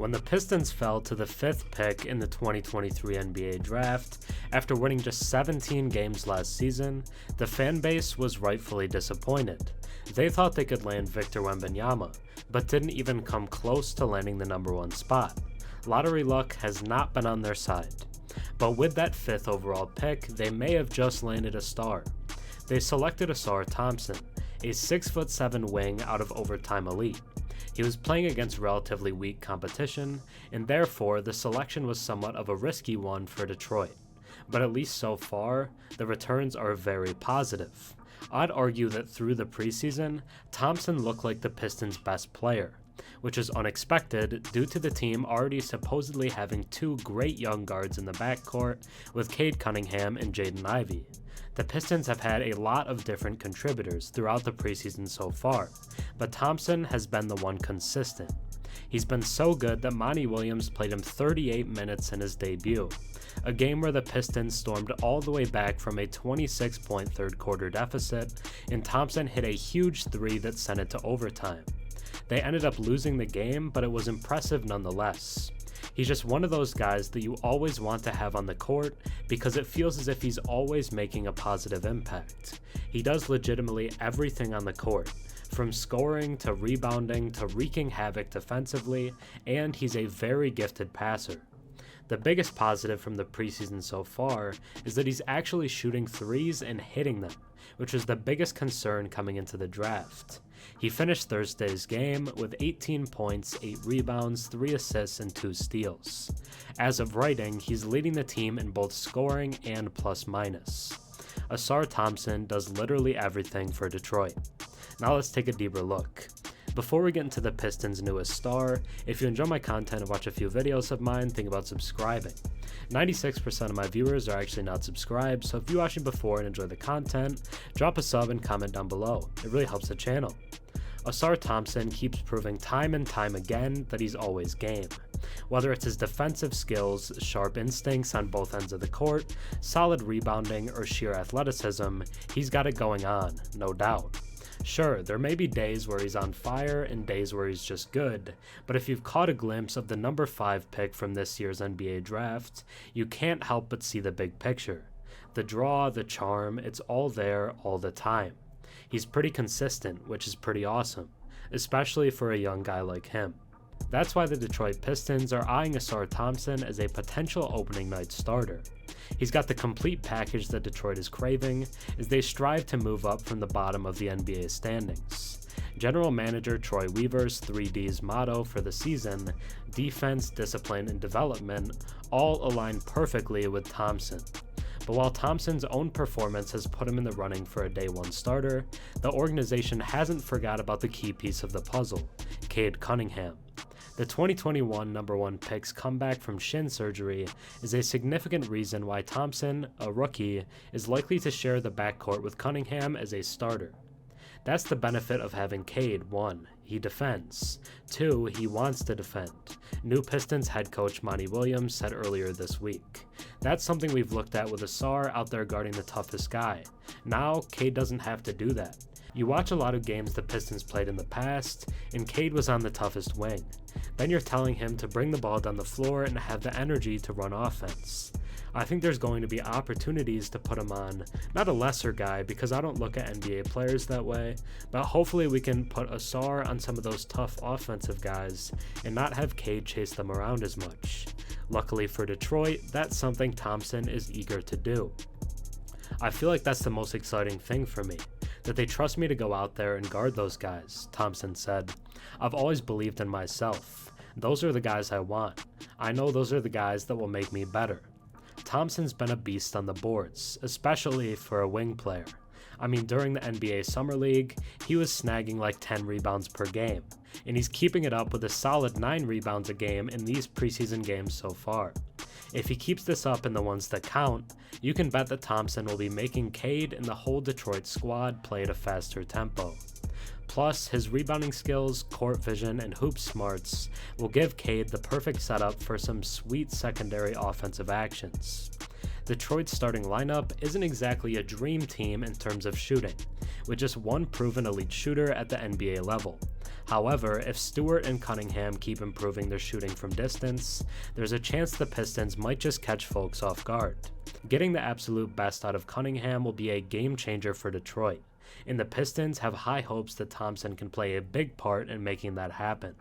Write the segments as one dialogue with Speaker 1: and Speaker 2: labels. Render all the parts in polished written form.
Speaker 1: When the Pistons fell to the 5th pick in the 2023 NBA Draft, after winning just 17 games last season, the fanbase was rightfully disappointed. They thought they could land Victor Wembanyama, but didn't even come close to landing the number 1 spot. Lottery luck has not been on their side. But with that 5th overall pick, they may have just landed a star. They selected Ausar Thompson, a 6'7" wing out of Overtime Elite. He was playing against relatively weak competition, and therefore the selection was somewhat of a risky one for Detroit. But at least so far, the returns are very positive. I'd argue that through the preseason, Thompson looked like the Pistons' best player, which is unexpected due to the team already supposedly having 2 great young guards in the backcourt with Cade Cunningham and Jaden Ivey. The Pistons have had a lot of different contributors throughout the preseason so far, but Thompson has been the one consistent. He's been so good that Monty Williams played him 38 minutes in his debut, a game where the Pistons stormed all the way back from a 26-point third quarter deficit, and Thompson hit a huge 3 that sent it to overtime. They ended up losing the game, but it was impressive nonetheless. He's just one of those guys that you always want to have on the court because it feels as if he's always making a positive impact. He does legitimately everything on the court, from scoring to rebounding to wreaking havoc defensively, and he's a very gifted passer. The biggest positive from the preseason so far is that he's actually shooting threes and hitting them, which was the biggest concern coming into the draft. He finished Thursday's game with 18 points, 8 rebounds, 3 assists, and 2 steals. As of writing, he's leading the team in both scoring and plus-minus. Ausar Thompson does literally everything for Detroit. Now let's take a deeper look. Before we get into the Pistons' newest star, if you enjoy my content and watch a few videos of mine, think about subscribing. 96% of my viewers are actually not subscribed, so if you watched me before and enjoy the content, drop a sub and comment down below. It really helps the channel. Ausar Thompson keeps proving time and time again that he's always game. Whether it's his defensive skills, sharp instincts on both ends of the court, solid rebounding, or sheer athleticism, he's got it going on, no doubt. Sure, there may be days where he's on fire and days where he's just good, but if you've caught a glimpse of the number 5 pick from this year's NBA draft, you can't help but see the big picture. The draw, the charm, it's all there all the time. He's pretty consistent, which is pretty awesome, especially for a young guy like him. That's why the Detroit Pistons are eyeing Ausar Thompson as a potential opening night starter. He's got the complete package that Detroit is craving as they strive to move up from the bottom of the NBA standings. General Manager Troy Weaver's 3Ds motto for the season, defense, discipline, and development, all align perfectly with Thompson. But while Thompson's own performance has put him in the running for a day 1 starter, the organization hasn't forgot about the key piece of the puzzle, Cade Cunningham. The 2021 number 1 pick's comeback from shin surgery is a significant reason why Thompson, a rookie, is likely to share the backcourt with Cunningham as a starter. That's the benefit of having Cade. 1. He defends. 2. He wants to defend. New Pistons head coach Monty Williams said earlier this week. That's something we've looked at with Ausar out there guarding the toughest guy. Now, Cade doesn't have to do that. You watch a lot of games the Pistons played in the past, and Cade was on the toughest wing. Then you're telling him to bring the ball down the floor and have the energy to run offense. I think there's going to be opportunities to put him on, not a lesser guy because I don't look at NBA players that way, but hopefully we can put Ausar on some of those tough offensive guys and not have Cade chase them around as much. Luckily for Detroit, that's something Thompson is eager to do. I feel like that's the most exciting thing for me, that they trust me to go out there and guard those guys, Thompson said. I've always believed in myself. Those are the guys I want. I know those are the guys that will make me better. Thompson's been a beast on the boards, especially for a wing player. I mean, during the NBA Summer League, he was snagging like 10 rebounds per game, and he's keeping it up with a solid 9 rebounds a game in these preseason games so far. If he keeps this up in the ones that count, you can bet that Thompson will be making Cade and the whole Detroit squad play at a faster tempo. Plus, his rebounding skills, court vision, and hoop smarts will give Cade the perfect setup for some sweet secondary offensive actions. Detroit's starting lineup isn't exactly a dream team in terms of shooting, with just one proven elite shooter at the NBA level. However, if Stewart and Cunningham keep improving their shooting from distance, there's a chance the Pistons might just catch folks off guard. Getting the absolute best out of Cunningham will be a game changer for Detroit, and the Pistons have high hopes that Thompson can play a big part in making that happen.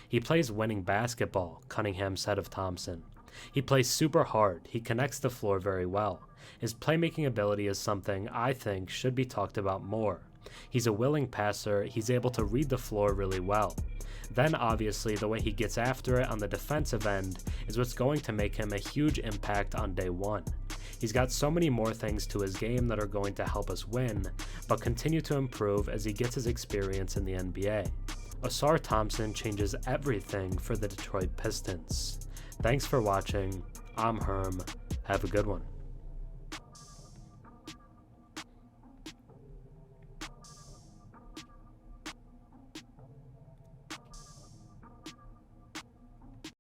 Speaker 1: He plays winning basketball, Cunningham said of Thompson. He plays super hard, he connects the floor very well. His playmaking ability is something I think should be talked about more. He's a willing passer, he's able to read the floor really well. Then obviously the way he gets after it on the defensive end is what's going to make him a huge impact on day one. He's got so many more things to his game that are going to help us win, but continue to improve as he gets his experience in the NBA. Ausar Thompson changes everything for the Detroit Pistons. Thanks for watching. I'm Herm. Have a good one.